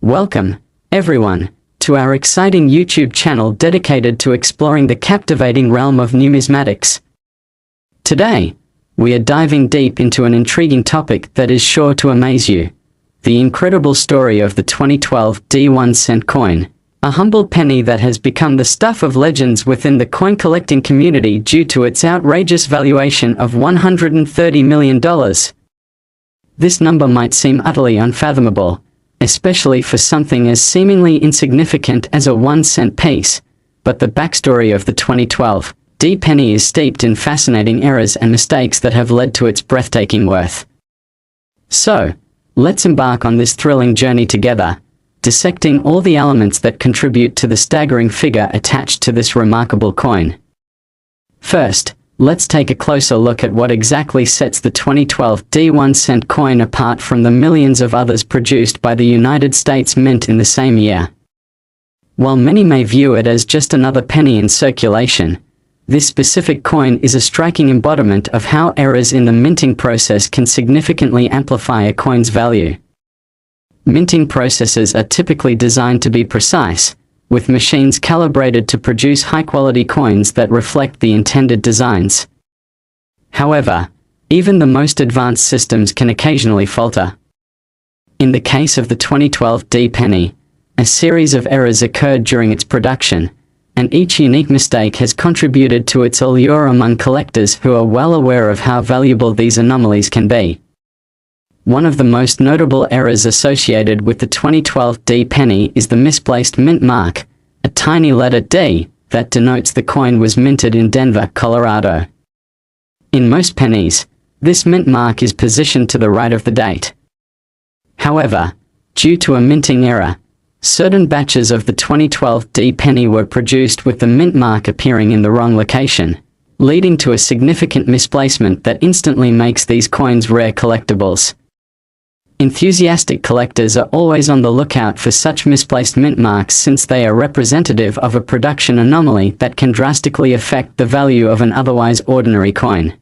Welcome, everyone, to our exciting YouTube channel dedicated to exploring the captivating realm of numismatics. Today, we are diving deep into an intriguing topic that is sure to amaze you: the incredible story of the 2012 D1 coin, a humble penny that has become the stuff of legends within the coin collecting community due to its outrageous valuation of $130 million. This number might seem utterly unfathomable, especially for something as seemingly insignificant as a 1-cent piece, but the backstory of the 2012 D penny is steeped in fascinating errors and mistakes that have led to its breathtaking worth. So, let's embark on this thrilling journey together, dissecting all the elements that contribute to the staggering figure attached to this remarkable coin. First, let's take a closer look at what exactly sets the 2012 D1 coin apart from the millions of others produced by the United States Mint in the same year. While many may view it as just another penny in circulation, this specific coin is a striking embodiment of how errors in the minting process can significantly amplify a coin's value. Minting processes are typically designed to be precise, with machines calibrated to produce high-quality coins that reflect the intended designs. However, even the most advanced systems can occasionally falter. In the case of the 2012 D penny, a series of errors occurred during its production, and each unique mistake has contributed to its allure among collectors who are well aware of how valuable these anomalies can be. One of the most notable errors associated with the 2012 D penny is the misplaced mint mark, a tiny letter D, that denotes the coin was minted in Denver, Colorado. In most pennies, this mint mark is positioned to the right of the date. However, due to a minting error, certain batches of the 2012 D penny were produced with the mint mark appearing in the wrong location, leading to a significant misplacement that instantly makes these coins rare collectibles. Enthusiastic collectors are always on the lookout for such misplaced mint marks since they are representative of a production anomaly that can drastically affect the value of an otherwise ordinary coin.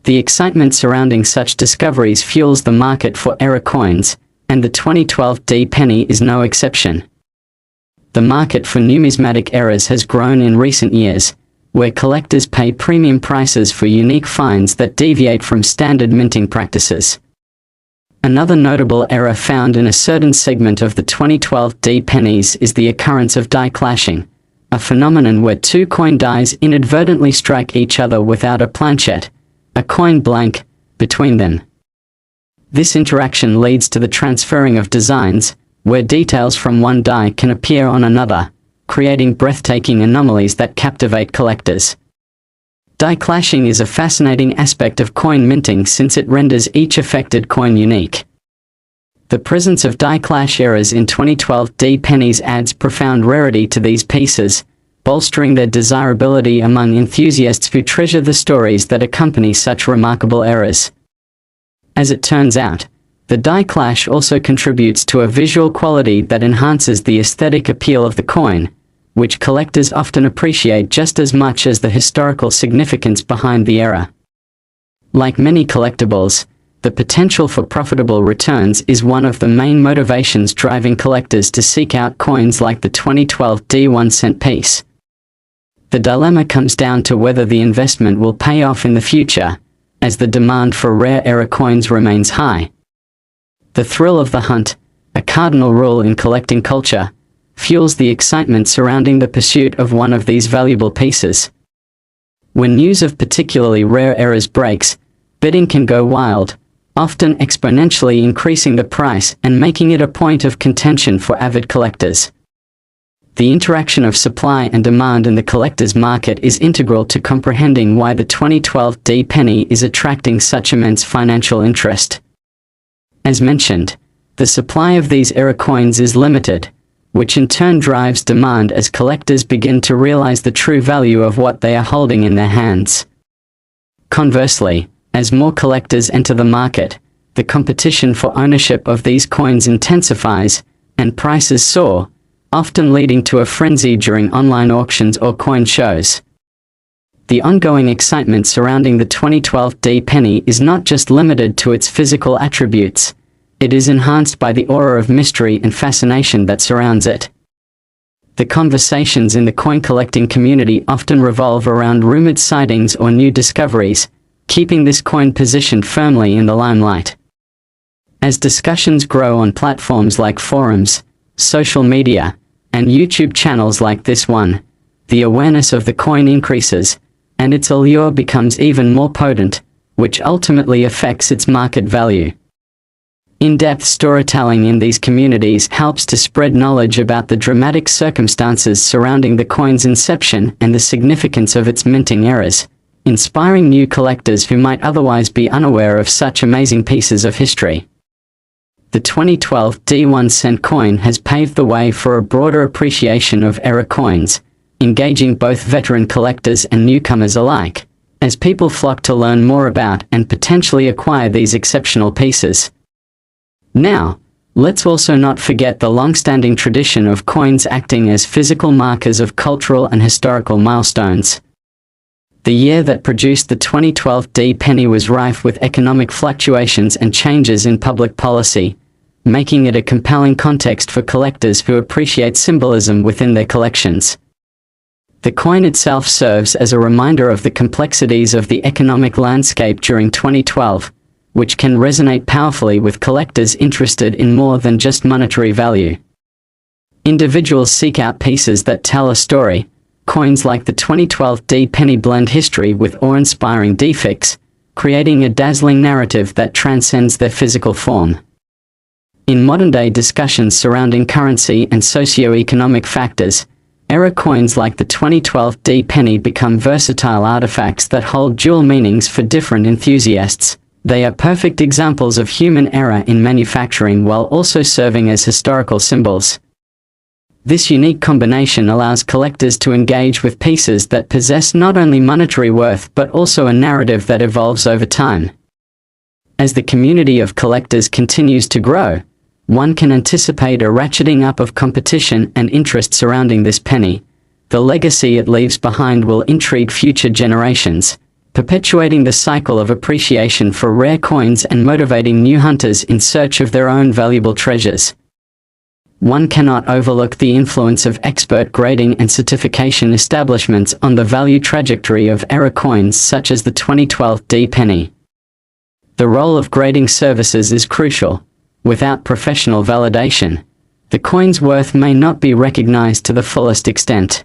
The excitement surrounding such discoveries fuels the market for error coins, and the 2012 D penny is no exception. The market for numismatic errors has grown in recent years, where collectors pay premium prices for unique finds that deviate from standard minting practices. Another notable error found in a certain segment of the 2012 D pennies is the occurrence of die clashing, a phenomenon where two coin dies inadvertently strike each other without a planchette, a coin blank, between them. This interaction leads to the transferring of designs, where details from one die can appear on another, creating breathtaking anomalies that captivate collectors. Die clashing is a fascinating aspect of coin minting since it renders each affected coin unique. The presence of die clash errors in 2012 D pennies adds profound rarity to these pieces, bolstering their desirability among enthusiasts who treasure the stories that accompany such remarkable errors. As it turns out, the die clash also contributes to a visual quality that enhances the aesthetic appeal of the coin, which collectors often appreciate just as much as the historical significance behind the error. Like many collectibles, the potential for profitable returns is one of the main motivations driving collectors to seek out coins like the 2012 D1 piece. The dilemma comes down to whether the investment will pay off in the future, as the demand for rare error coins remains high. The thrill of the hunt, a cardinal rule in collecting culture, fuels the excitement surrounding the pursuit of one of these valuable pieces. When news of particularly rare errors breaks, bidding can go wild, often exponentially increasing the price and making it a point of contention for avid collectors. The interaction of supply and demand in the collector's market is integral to comprehending why the 2012 D penny is attracting such immense financial interest. As mentioned, the supply of these error coins is limited, which in turn drives demand as collectors begin to realize the true value of what they are holding in their hands. Conversely, as more collectors enter the market, the competition for ownership of these coins intensifies, and prices soar, often leading to a frenzy during online auctions or coin shows. The ongoing excitement surrounding the 2012 D penny is not just limited to its physical attributes. it is enhanced by the aura of mystery and fascination that surrounds it. The conversations in the coin collecting community often revolve around rumored sightings or new discoveries, keeping this coin positioned firmly in the limelight. As discussions grow on platforms like forums, social media, and YouTube channels like this one, the awareness of the coin increases, and its allure becomes even more potent, which ultimately affects its market value. In-depth storytelling in these communities helps to spread knowledge about the dramatic circumstances surrounding the coin's inception and the significance of its minting eras, inspiring new collectors who might otherwise be unaware of such amazing pieces of history. The 2012 D1 cent coin has paved the way for a broader appreciation of era coins, engaging both veteran collectors and newcomers alike, as people flock to learn more about and potentially acquire these exceptional pieces. Now, let's also not forget the long-standing tradition of coins acting as physical markers of cultural and historical milestones. The year that produced the 2012 D penny was rife with economic fluctuations and changes in public policy, making it a compelling context for collectors who appreciate symbolism within their collections. The coin itself serves as a reminder of the complexities of the economic landscape during 2012, which can resonate powerfully with collectors interested in more than just monetary value. Individuals seek out pieces that tell a story. Coins like the 2012 D penny blend history with awe-inspiring defects, creating a dazzling narrative that transcends their physical form. In modern-day discussions surrounding currency and socio-economic factors, era coins like the 2012 D penny become versatile artifacts that hold dual meanings for different enthusiasts. They are perfect examples of human error in manufacturing while also serving as historical symbols. This unique combination allows collectors to engage with pieces that possess not only monetary worth but also a narrative that evolves over time. As the community of collectors continues to grow, one can anticipate a ratcheting up of competition and interest surrounding this penny. The legacy it leaves behind will intrigue future generations, perpetuating the cycle of appreciation for rare coins and motivating new hunters in search of their own valuable treasures. One cannot overlook the influence of expert grading and certification establishments on the value trajectory of era coins such as the 2012 D penny. The role of grading services is crucial. Without professional validation, the coin's worth may not be recognized to the fullest extent.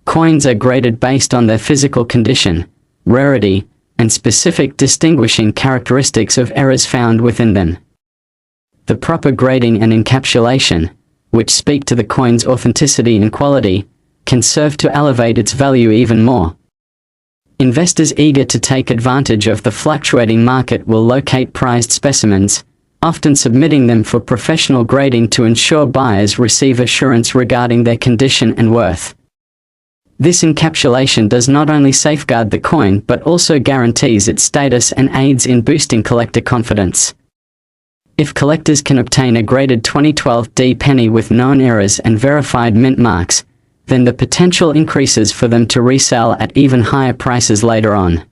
Coins are graded based on their physical condition, rarity, and specific distinguishing characteristics of eras found within them. The proper grading and encapsulation, which speak to the coin's authenticity and quality, can serve to elevate its value even more. Investors eager to take advantage of the fluctuating market will locate prized specimens, often submitting them for professional grading to ensure buyers receive assurance regarding their condition and worth. This encapsulation does not only safeguard the coin but also guarantees its status and aids in boosting collector confidence. If collectors can obtain a graded 2012 D penny with known errors and verified mint marks, then the potential increases for them to resell at even higher prices later on.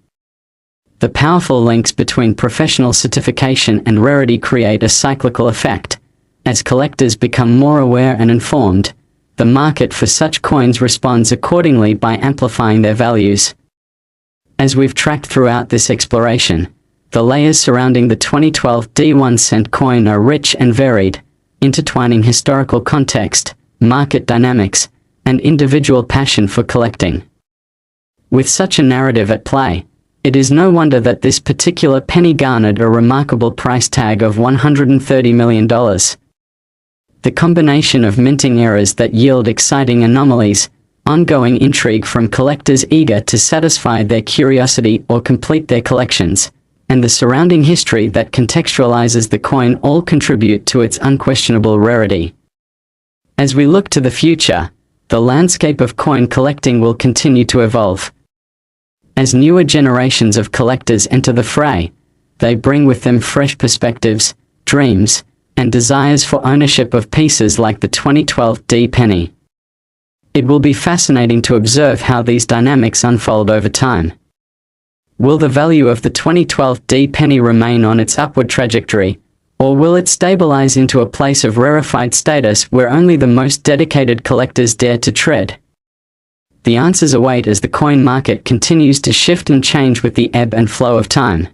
The powerful links between professional certification and rarity create a cyclical effect. As collectors become more aware and informed, the market for such coins responds accordingly by amplifying their values. As we've tracked throughout this exploration, the layers surrounding the 2012 D1 cent coin are rich and varied, intertwining historical context, market dynamics, and individual passion for collecting. With such a narrative at play, it is no wonder that this particular penny garnered a remarkable price tag of $130 million. The combination of minting errors that yield exciting anomalies, ongoing intrigue from collectors eager to satisfy their curiosity or complete their collections, and the surrounding history that contextualizes the coin all contribute to its unquestionable rarity. As we look to the future, the landscape of coin collecting will continue to evolve. As newer generations of collectors enter the fray, they bring with them fresh perspectives, dreams, and desires for ownership of pieces like the 2012 D penny. It will be fascinating to observe how these dynamics unfold over time. Will the value of the 2012 D penny remain on its upward trajectory, Or will it stabilize into a place of rarefied status where only the most dedicated collectors dare to tread? The answers await as the coin market continues to shift and change with the ebb and flow of time.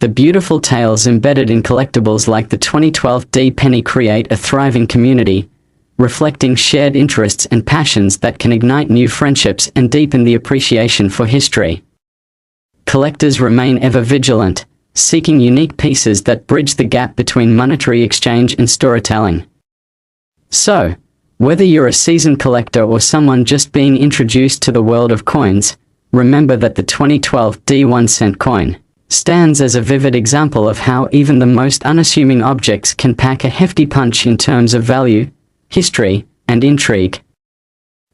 The beautiful tales embedded in collectibles like the 2012 penny create a thriving community, reflecting shared interests and passions that can ignite new friendships and deepen the appreciation for history. Collectors remain ever vigilant, seeking unique pieces that bridge the gap between monetary exchange and storytelling. So, whether you're a seasoned collector or someone just being introduced to the world of coins, remember that the 2012 1-cent coin stands as a vivid example of how even the most unassuming objects can pack a hefty punch in terms of value, history, and intrigue.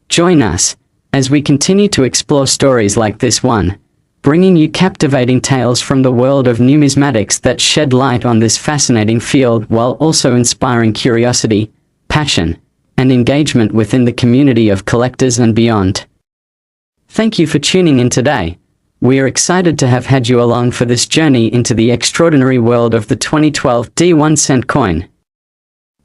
Join us as we continue to explore stories like this one, bringing you captivating tales from the world of numismatics that shed light on this fascinating field while also inspiring curiosity, passion, and engagement within the community of collectors and beyond. Thank you for tuning in today. We are excited to have had you along for this journey into the extraordinary world of the 2012 1-cent coin.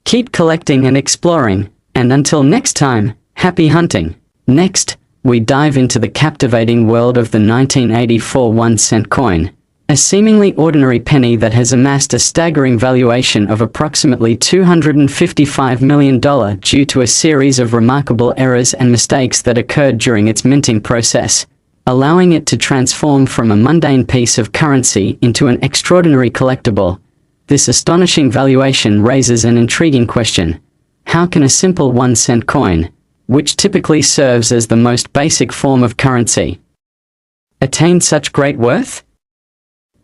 Keep collecting and exploring, and until next time, happy hunting. Next, we dive into the captivating world of the 1984 1-cent coin, a seemingly ordinary penny that has amassed a staggering valuation of approximately $255 million due to a series of remarkable errors and mistakes that occurred during its minting process, allowing it to transform from a mundane piece of currency into an extraordinary collectible. This astonishing valuation raises an intriguing question. How can a simple 1-cent coin, which typically serves as the most basic form of currency, attain such great worth?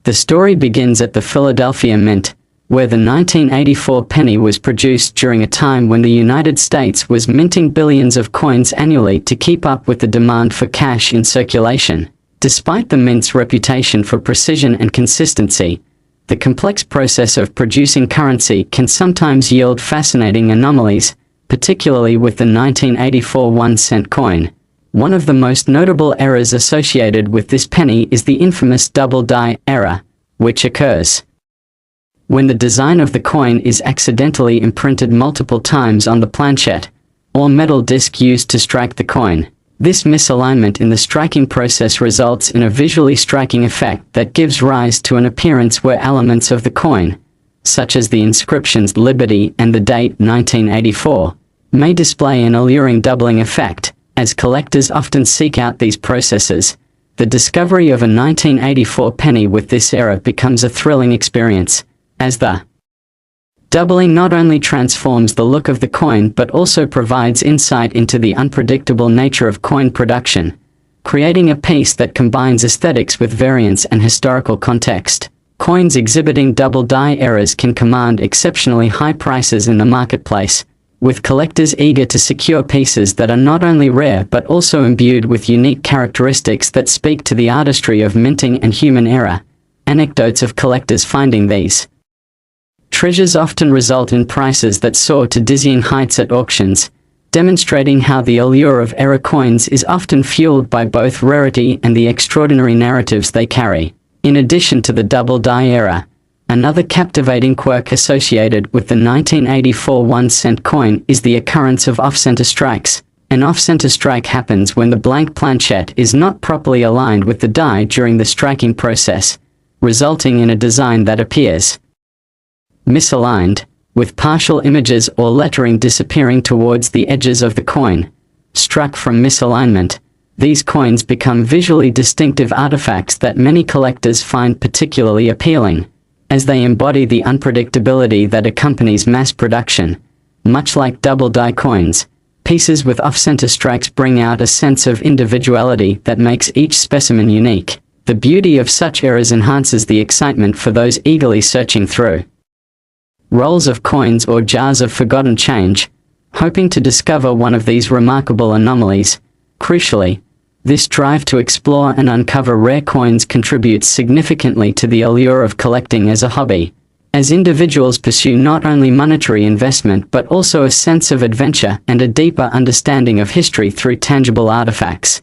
The story begins at the Philadelphia Mint, where the 1984 penny was produced during a time when the United States was minting billions of coins annually to keep up with the demand for cash in circulation. Despite the mint's reputation for precision and consistency, the complex process of producing currency can sometimes yield fascinating anomalies, particularly with the 1984 1-cent coin. One of the most notable errors associated with this penny is the infamous double die error, which occurs when the design of the coin is accidentally imprinted multiple times on the planchet, or metal disc used to strike the coin. This misalignment in the striking process results in a visually striking effect that gives rise to an appearance where elements of the coin, such as the inscriptions Liberty and the date 1984, may display an alluring doubling effect. As collectors often seek out these processes, the discovery of a 1984 penny with this error becomes a thrilling experience, as the doubling not only transforms the look of the coin but also provides insight into the unpredictable nature of coin production, creating a piece that combines aesthetics with variance and historical context. Coins exhibiting double die errors can command exceptionally high prices in the marketplace, with collectors eager to secure pieces that are not only rare but also imbued with unique characteristics that speak to the artistry of minting and human error. Anecdotes of collectors finding these treasures often result in prices that soar to dizzying heights at auctions, demonstrating how the allure of error coins is often fueled by both rarity and the extraordinary narratives they carry. In addition to the double die error, another captivating quirk associated with the 1984 1-cent coin is the occurrence of off-center strikes. An off-center strike happens when the blank planchet is not properly aligned with the die during the striking process, resulting in a design that appears misaligned, with partial images or lettering disappearing towards the edges of the coin. Struck from misalignment, these coins become visually distinctive artifacts that many collectors find particularly appealing, as they embody the unpredictability that accompanies mass production. Much like double die coins, pieces with off-center strikes bring out a sense of individuality that makes each specimen unique. The beauty of such errors enhances the excitement for those eagerly searching through rolls of coins or jars of forgotten change, hoping to discover one of these remarkable anomalies. Crucially, this drive to explore and uncover rare coins contributes significantly to the allure of collecting as a hobby, as individuals pursue not only monetary investment but also a sense of adventure and a deeper understanding of history through tangible artifacts.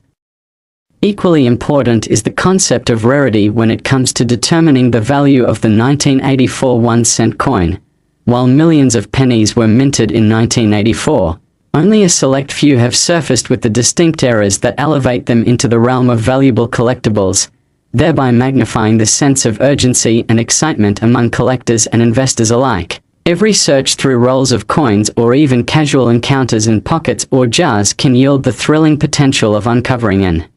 Equally important is the concept of rarity when it comes to determining the value of the 1984 1-cent coin. While millions of pennies were minted in 1984, only a select few have surfaced with the distinct errors that elevate them into the realm of valuable collectibles, thereby magnifying the sense of urgency and excitement among collectors and investors alike. Every search through rolls of coins or even casual encounters in pockets or jars can yield the thrilling potential of uncovering an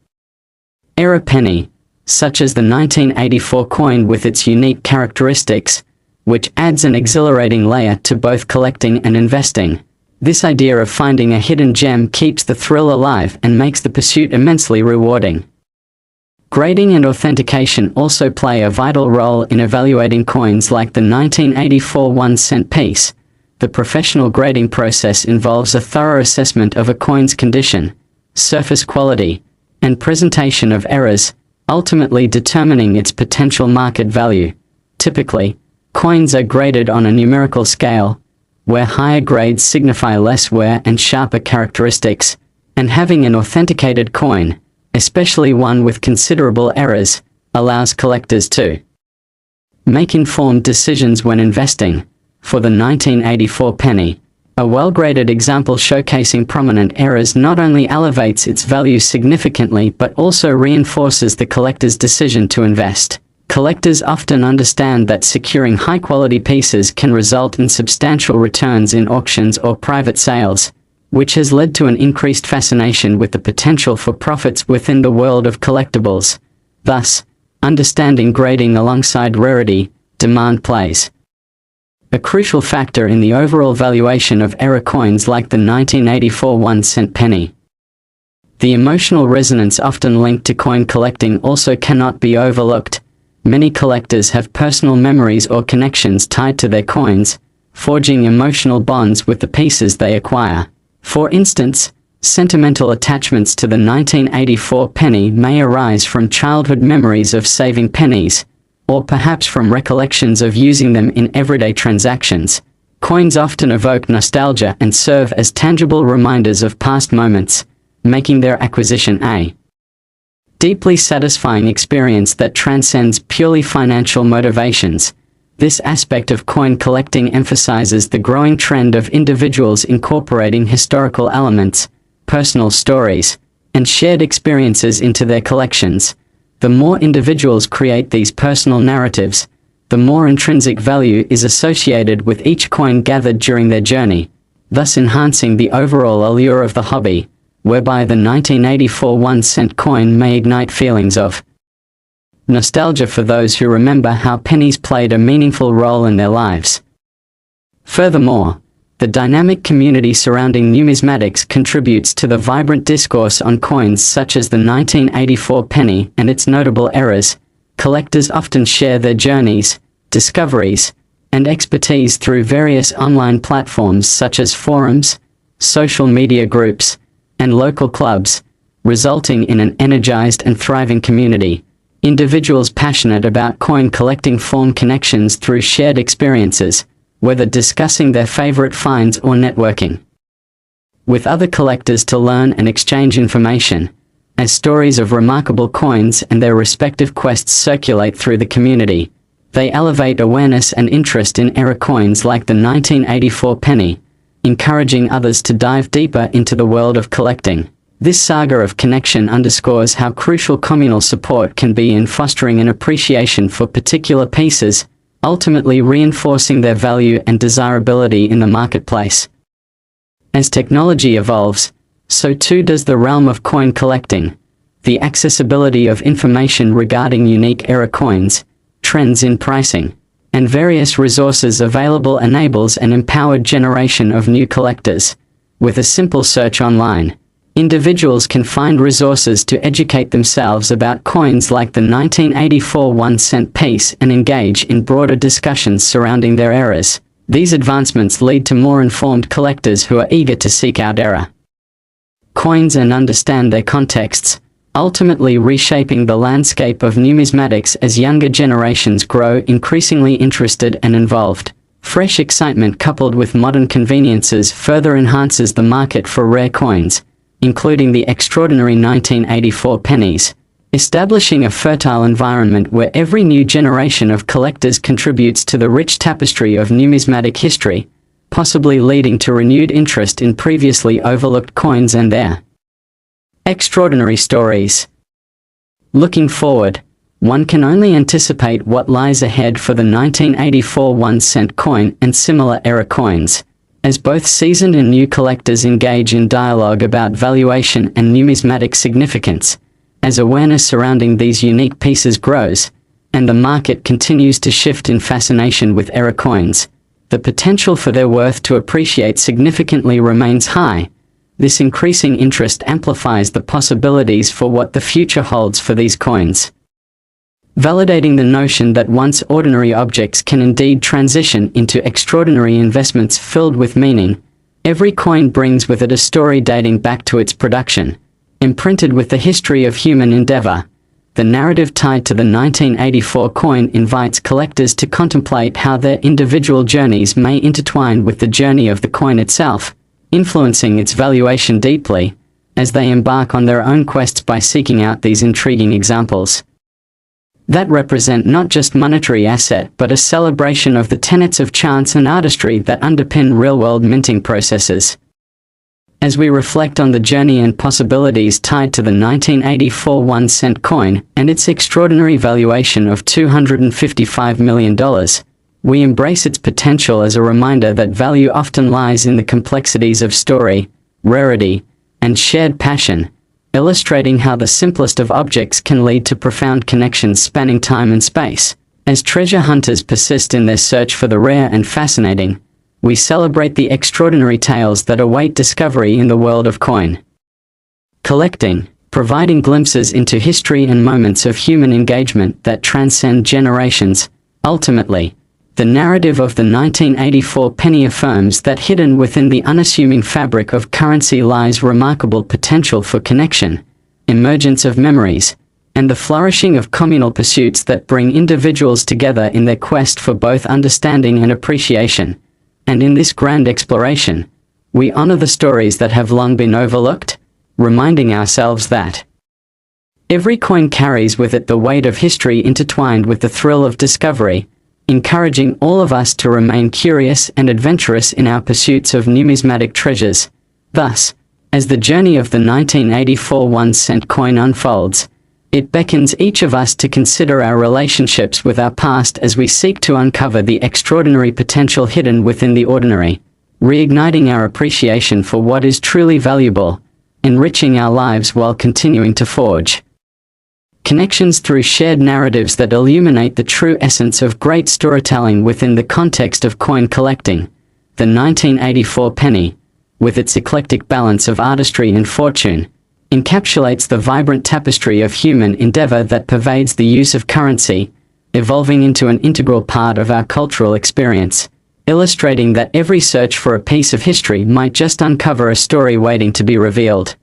error penny, such as the 1984 coin with its unique characteristics, which adds an exhilarating layer to both collecting and investing. This idea of finding a hidden gem keeps the thrill alive and makes the pursuit immensely rewarding. Grading and authentication also play a vital role in evaluating coins like the 1984 1-cent piece. The professional grading process involves a thorough assessment of a coin's condition, surface quality, and presentation of errors, ultimately determining its potential market value. Typically, coins are graded on a numerical scale, where higher grades signify less wear and sharper characteristics, and having an authenticated coin, especially one with considerable errors, allows collectors to make informed decisions when investing. For the 1984 penny, a well-graded example showcasing prominent errors not only elevates its value significantly but also reinforces the collector's decision to invest. Collectors often understand that securing high-quality pieces can result in substantial returns in auctions or private sales, which has led to an increased fascination with the potential for profits within the world of collectibles. Thus, understanding grading alongside rarity, demand plays a crucial factor in the overall valuation of error coins like the 1984 1-cent penny. The emotional resonance often linked to coin collecting also cannot be overlooked. Many collectors have personal memories or connections tied to their coins, forging emotional bonds with the pieces they acquire. For instance, sentimental attachments to the 1984 penny may arise from childhood memories of saving pennies, or perhaps from recollections of using them in everyday transactions. Coins often evoke nostalgia and serve as tangible reminders of past moments, making their acquisition a deeply satisfying experience that transcends purely financial motivations. This aspect of coin collecting emphasizes the growing trend of individuals incorporating historical elements, personal stories, and shared experiences into their collections. The more individuals create these personal narratives, the more intrinsic value is associated with each coin gathered during their journey, thus enhancing the overall allure of the hobby, whereby the 1984 1-cent coin may ignite feelings of nostalgia for those who remember how pennies played a meaningful role in their lives. Furthermore, the dynamic community surrounding numismatics contributes to the vibrant discourse on coins such as the 1984 penny and its notable errors. Collectors often share their journeys, discoveries, and expertise through various online platforms such as forums, social media groups, and local clubs, resulting in an energized and thriving community. Individuals passionate about coin collecting form connections through shared experiences, whether discussing their favorite finds or networking with other collectors to learn and exchange information. As stories of remarkable coins and their respective quests circulate through the community, they elevate awareness and interest in error coins like the 1984 penny, encouraging others to dive deeper into the world of collecting. This saga of connection underscores how crucial communal support can be in fostering an appreciation for particular pieces, ultimately reinforcing their value and desirability in the marketplace. As technology evolves, so too does the realm of coin collecting. The accessibility of information regarding unique error coins, trends in pricing, and various resources available enables an empowered generation of new collectors. With a simple search online, individuals can find resources to educate themselves about coins like the 1984 1-cent piece and engage in broader discussions surrounding their errors. These advancements lead to more informed collectors who are eager to seek out error coins and understand their contexts, ultimately reshaping the landscape of numismatics as younger generations grow increasingly interested and involved. Fresh excitement coupled with modern conveniences further enhances the market for rare coins, including the extraordinary 1984 pennies, establishing a fertile environment where every new generation of collectors contributes to the rich tapestry of numismatic history, possibly leading to renewed interest in previously overlooked coins and their extraordinary stories. Looking forward, one can only anticipate what lies ahead for the 1984 1-cent coin and similar era coins, as both seasoned and new collectors engage in dialogue about valuation and numismatic significance. As awareness surrounding these unique pieces grows, and the market continues to shift in fascination with era coins, the potential for their worth to appreciate significantly remains high. This increasing interest amplifies the possibilities for what the future holds for these coins, validating the notion that once ordinary objects can indeed transition into extraordinary investments filled with meaning. Every coin brings with it a story dating back to its production, imprinted with the history of human endeavor. The narrative tied to the 1984 coin invites collectors to contemplate how their individual journeys may intertwine with the journey of the coin itself, influencing its valuation deeply, as they embark on their own quests by seeking out these intriguing examples that represent not just monetary asset but a celebration of the tenets of chance and artistry that underpin real-world minting processes. As we reflect on the journey and possibilities tied to the 1984 1-cent coin and its extraordinary valuation of $255 million, we embrace its potential as a reminder that value often lies in the complexities of story, rarity, and shared passion, illustrating how the simplest of objects can lead to profound connections spanning time and space. As treasure hunters persist in their search for the rare and fascinating, we celebrate the extraordinary tales that await discovery in the world of coin collecting, providing glimpses into history and moments of human engagement that transcend generations. Ultimately, the narrative of the 1984 penny affirms that hidden within the unassuming fabric of currency lies remarkable potential for connection, emergence of memories, and the flourishing of communal pursuits that bring individuals together in their quest for both understanding and appreciation. And in this grand exploration, we honor the stories that have long been overlooked, reminding ourselves that every coin carries with it the weight of history intertwined with the thrill of discovery, encouraging all of us to remain curious and adventurous in our pursuits of numismatic treasures. Thus, as the journey of the 1984 1-cent coin unfolds, it beckons each of us to consider our relationships with our past as we seek to uncover the extraordinary potential hidden within the ordinary, reigniting our appreciation for what is truly valuable, enriching our lives while continuing to forge connections through shared narratives that illuminate the true essence of great storytelling within the context of coin collecting. The 1984 penny, with its eclectic balance of artistry and fortune, encapsulates the vibrant tapestry of human endeavor that pervades the use of currency, evolving into an integral part of our cultural experience, illustrating that every search for a piece of history might just uncover a story waiting to be revealed.